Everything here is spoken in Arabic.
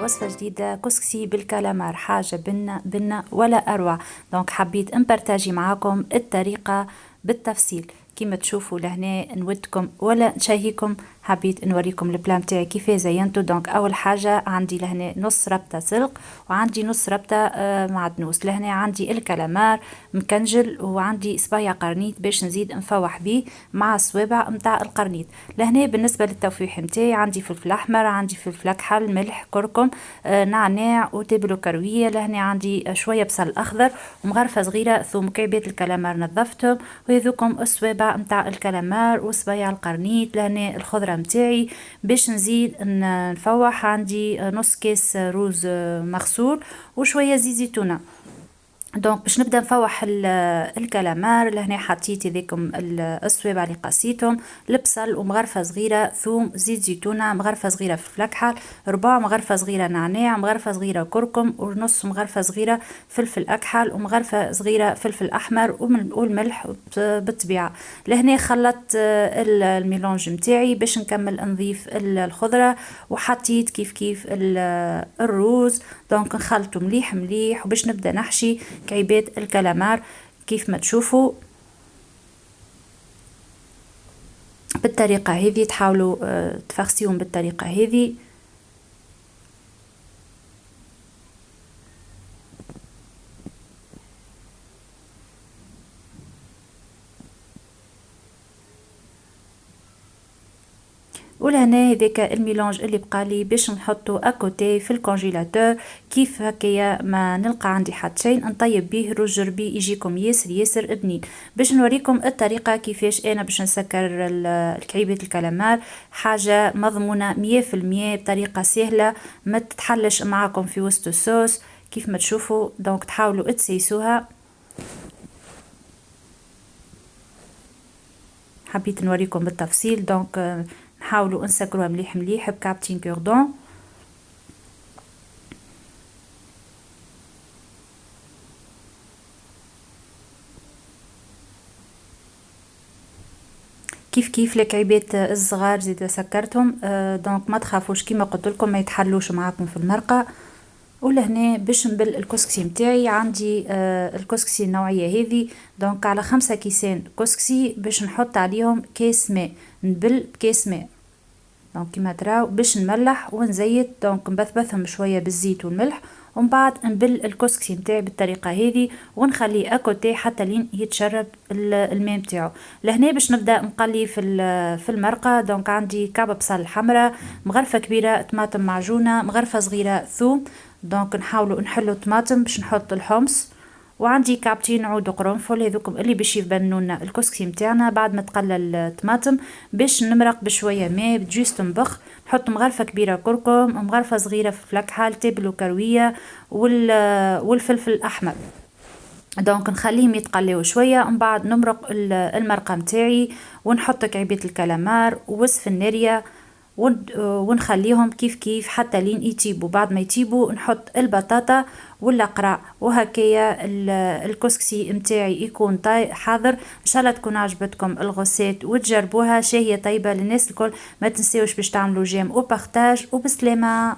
وصفة جديدة كسكسي بالكالامار، حاجة بنا ولا أروع. دونك حبيت نبارتاجي معاكم الطريقة بالتفصيل. كيما تشوفوا لهنا نودكم ولا نشهيكم، حبيت نوريكم البلان تاعي كيف زينته. دونك اول حاجه عندي لهنا نص ربطه سلق، وعندي نص ربطه معدنوس. لهنا عندي الكلامار مكنجل، وعندي صبايع قرنيط باش نزيد نفوح بيه مع الصوابع نتاع القرنيط. لهنا بالنسبه للتوفيح نتاعي عندي فلفل احمر، عندي فلفل اكحل، ملح، كركم، نعناع وتبل وكرويه. لهنا عندي شويه بصل اخضر ومغرفه صغيره ثوم. كعبات الكلامار نظفتهم، وهذوكم الصوابع نتاع الكلامار وصبايع القرنيط. لهنا الخضره نتاعي باش نزيد نفوح، عندي نص كاس روز مغسول وشويه زيت زيتونه. دونك باش نبدا نفوح الكلامار. لهنا حطيت هذيكم الصوابع اللي قصيتهم، البصل ومغرفه صغيره ثوم، زيت زيتونه، مغرفه صغيره فلفل اكحل، ربع مغرفه صغيره نعناع، مغرفه صغيره كركم، ونص مغرفه صغيره فلفل اكحل، ومغرفه صغيره فلفل احمر، والملح بالطبيعه. لهنا خلطت الميلونج نتاعي باش نكمل نضيف الخضره، وحطيت كيف الروز. دونك نخلطه مليح مليح، وباش نبدا نحشي كعبات الكلامار كيف ما تشوفوا بالطريقة هذه. تحاولوا تفخسيهم بالطريقة هذه. ولهنا هذاك الميلانج اللي بقالي باش نحطو اكوتي في الكونجيلاتور. كيف هكايا ما نلقى عندي حتى شيء نطيب به رز جربي يجيكم ياسر ياسر بنين. باش نوريكم الطريقه كيفاش انا باش نسكر الكعيبات الكلامار، حاجه مضمونه 100% بطريقه سهله ما تتحلش معاكم في وسط الصوص كيف ما تشوفوا. دونك تحاولوا تسيسوها. حبيت نوريكم بالتفصيل. دونك نحاولوا نسكروها مليح مليح بكابتين كوردون. كيف الكعيبات الصغار زيد سكرتهم. دونك ما تخافوش كيما قلت لكم ما يتحلوش معاكم في المرقه. ولهنا باش نبل الكسكسي متاعي عندي الكسكسي النوعيه هذه. دونك على 5 كيسان كسكسي باش نحط عليهم كاس ماء، نبل بكاس ماء. دونك كيما تراو باش نملح ونزيت. دونك نبثبثهم شويه بالزيت والملح، ومن بعد نبل الكسكسي نتاعي بالطريقه هذه ونخليه اكوتي حتى لين يتشرب الماء نتاعو. لهنا باش نبدا نقلي في المرقه. دونك عندي كعبه بصل حمراء، مغرفه كبيره طماطم معجونه، مغرفه صغيره ثوم. دونك نحاولوا نحلوا الطماطم باش نحط الحمص، وعندي كعبتين عود قرنفل هذوكم اللي باش يبنوا لنا الكسكسي نتاعنا بعد ما تقلل الطماطم. باش نمرق بشويه ماء بجوز تنبخ. نحط مغرفه كبيره كركم، ومغرفه صغيره فلفل اكحل، تبل وكرويه، والفلفل الاحمر. دونك نخليهم يتقليو شويه، ومن بعد نمرق المرقه نتاعي ونحط كعبات الكلامار ووصف الناريه ونخليهم كيف حتى لين يطيبوا. بعد ما يطيبوا نحط البطاطا والقراع، وهكايا الكسكسي متاعي يكون حاضر. ان شاء الله تكون عجبتكم الغوسيت وتجربوها. شهية طيبة للناس الكل. ما تنسيوش باش تعملوا جيم وبارتاج وبسلامة.